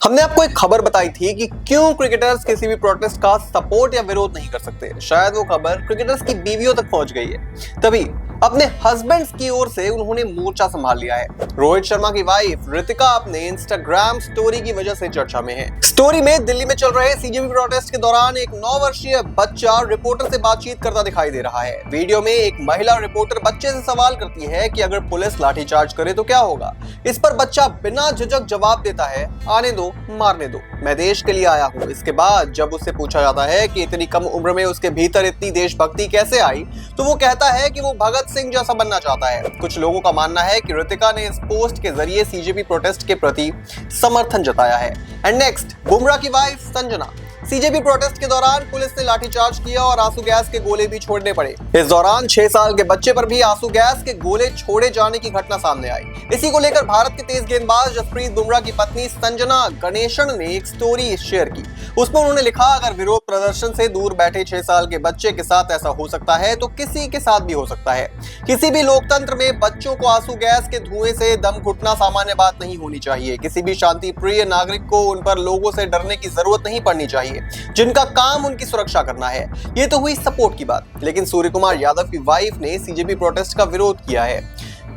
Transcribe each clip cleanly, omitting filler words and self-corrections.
हमने आपको एक खबर बताई थी कि क्यों क्रिकेटर्स किसी भी प्रोटेस्ट का सपोर्ट या विरोध नहीं कर सकते। शायद वो खबर क्रिकेटर्स की बीवियों तक पहुंच गई है, तभी अपने हस्बैंड्स की ओर से उन्होंने मोर्चा संभाल लिया है। रोहित शर्मा की वाइफ रितिका अपने इंस्टाग्राम स्टोरी की वजह से चर्चा में है। स्टोरी में दिल्ली में चल रहे सीजेपी प्रोटेस्ट के दौरान एक 9 वर्षीय बच्चा रिपोर्टर से बातचीत करता दिखाई दे रहा है। वीडियो में एक महिला रिपोर्टर बच्चे से सवाल करती है कि अगर पुलिस लाठीचार्ज करे तो क्या होगा। इस पर बच्चा बिना झिझक जवाब देता है, आने दो, मारने दो, मैं देश के लिए आया हूँ। इसके बाद जब उससे पूछा जाता है कि इतनी कम उम्र में उसके भीतर इतनी देशभक्ति कैसे आई, तो वो कहता है कि वो भगत सिंह जैसा बनना चाहता है। कुछ लोगों का मानना है कि रितिका ने इस पोस्ट के जरिए सीजेपी प्रोटेस्ट के प्रति समर्थन जताया है। एंड नेक्स्ट, बुमराह की वाइफ संजना। सीजेपी प्रोटेस्ट के दौरान पुलिस ने लाठीचार्ज किया और आंसू गैस के गोले भी छोड़ने पड़े। इस दौरान 6 साल के बच्चे पर भी आंसू गैस के गोले छोड़े जाने की घटना सामने आई। इसी को लेकर भारत के तेज गेंदबाज जसप्रीत बुमराह की पत्नी संजना गणेशन ने एक स्टोरी शेयर की। उसमें उन्होंने लिखा, अगर विरोध प्रदर्शन से दूर बैठे 6 साल के बच्चे के साथ ऐसा हो सकता है तो किसी के साथ भी हो सकता है। किसी भी लोकतंत्र में बच्चों को आंसू गैस के धुएं से दम घुटना सामान्य बात नहीं होनी चाहिए। किसी भी शांति प्रिय नागरिक को उन पर लोगों से डरने की जरूरत नहीं पड़नी चाहिए जिनका काम उनकी सुरक्षा करना है। ये तो हुई सपोर्ट की बात, लेकिन सूर्य कुमार यादव की वाइफ ने सीजेपी प्रोटेस्ट का विरोध किया है।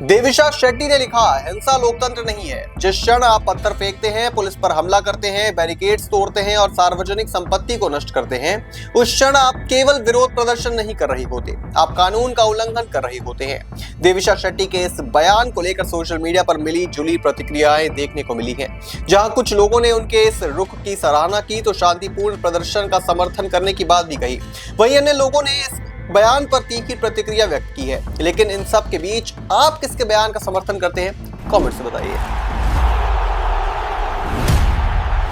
देविशा शेट्टी ने लिखा, हिंसा लोकतंत्र नहीं है। जिस क्षण आप पत्थर फेंकते हैं, पुलिस पर हमला करते हैं, बैरिकेड्स तोड़ते हैं और सार्वजनिक संपत्ति को नष्ट करते हैं, उस क्षण आप केवल विरोध प्रदर्शन नहीं कर रहे होते, आप कानून का उल्लंघन कर रहे होते हैं। देविशा शेट्टी के इस बयान को लेकर सोशल मीडिया पर मिली जुली प्रतिक्रियाएं देखने को मिली हैं। जहां कुछ लोगों ने उनके इस रुख की सराहना की तो शांतिपूर्ण प्रदर्शन का समर्थन करने की बात भी कही। वहीं अन्य लोगों ने इस बयान पर तीखी प्रतिक्रिया व्यक्त की है। लेकिन इन सब के बीच आप किसके बयान का समर्थन करते हैं, कमेंट से बताइए।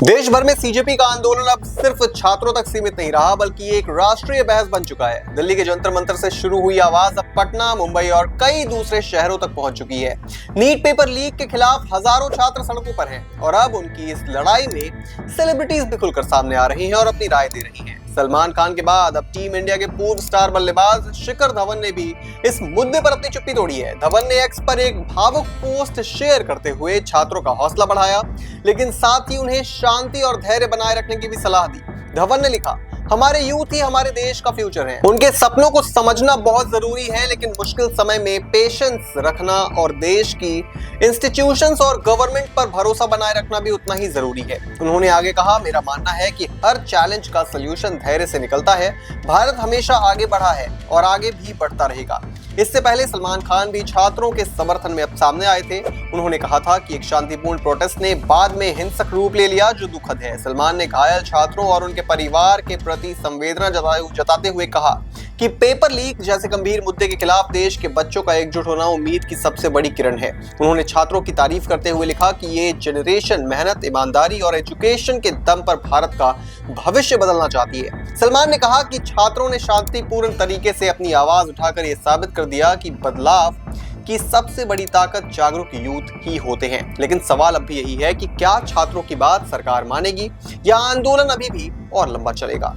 देश भर में सीजेपी का आंदोलन अब सिर्फ छात्रों तक सीमित नहीं रहा, बल्कि एक राष्ट्रीय बहस बन चुका है। दिल्ली के जंतर मंतर से शुरू हुई आवाज अब पटना, मुंबई और कई दूसरे शहरों तक पहुंच चुकी है। नीट पेपर लीक के खिलाफ हजारों छात्र सड़कों पर हैं और अब उनकी इस लड़ाई में सेलिब्रिटीज भी खुलकर सामने आ रही हैं और अपनी राय दे रही हैं। सलमान खान के बाद अब टीम इंडिया के पूर्व स्टार बल्लेबाज शिखर धवन ने भी इस मुद्दे पर अपनी चुप्पी तोड़ी है। धवन ने एक्स पर एक भावुक पोस्ट शेयर करते हुए छात्रों का हौसला बढ़ाया, लेकिन साथ ही उन्हें शांति और धैर्य बनाए रखने की भी सलाह दी। धवन ने लिखा, हमारे यूथ ही हमारे देश का फ्यूचर है। उनके सपनों को समझना बहुत जरूरी है, लेकिन मुश्किल समय में पेशेंस रखना और देश की इंस्टीट्यूशंस और गवर्नमेंट पर भरोसा बनाए रखना भी उतना ही जरूरी है। उन्होंने आगे कहा, मेरा मानना है कि हर चैलेंज का सलूशन धैर्य से निकलता है। भारत हमेशा आगे बढ़ा है और आगे भी बढ़ता रहेगा। इससे पहले सलमान खान भी छात्रों के समर्थन में अब सामने आए थे। उन्होंने कहा था कि एक शांतिपूर्ण प्रोटेस्ट ने बाद में हिंसक रूप ले लिया, जो दुखद है। सलमान ने घायल छात्रों और उनके परिवार के प्रति संवेदना जताते हुए कहा कि पेपर लीक जैसे गंभीर मुद्दे के खिलाफ देश के बच्चों का एकजुट होना उम्मीद की सबसे बड़ी किरण है। उन्होंने छात्रों की तारीफ करते हुए लिखा कि ये जनरेशन मेहनत, ईमानदारी और एजुकेशन के दम पर भारत का भविष्य बदलना चाहती है। सलमान ने कहा कि छात्रों ने शांतिपूर्ण तरीके से अपनी आवाज उठाकर ये साबित कर दिया कि बदलाव की सबसे बड़ी ताकत जागरूक यूथ ही होते हैं। लेकिन सवाल अब भी यही है कि क्या छात्रों की बात सरकार मानेगी या आंदोलन अभी भी और लंबा चलेगा।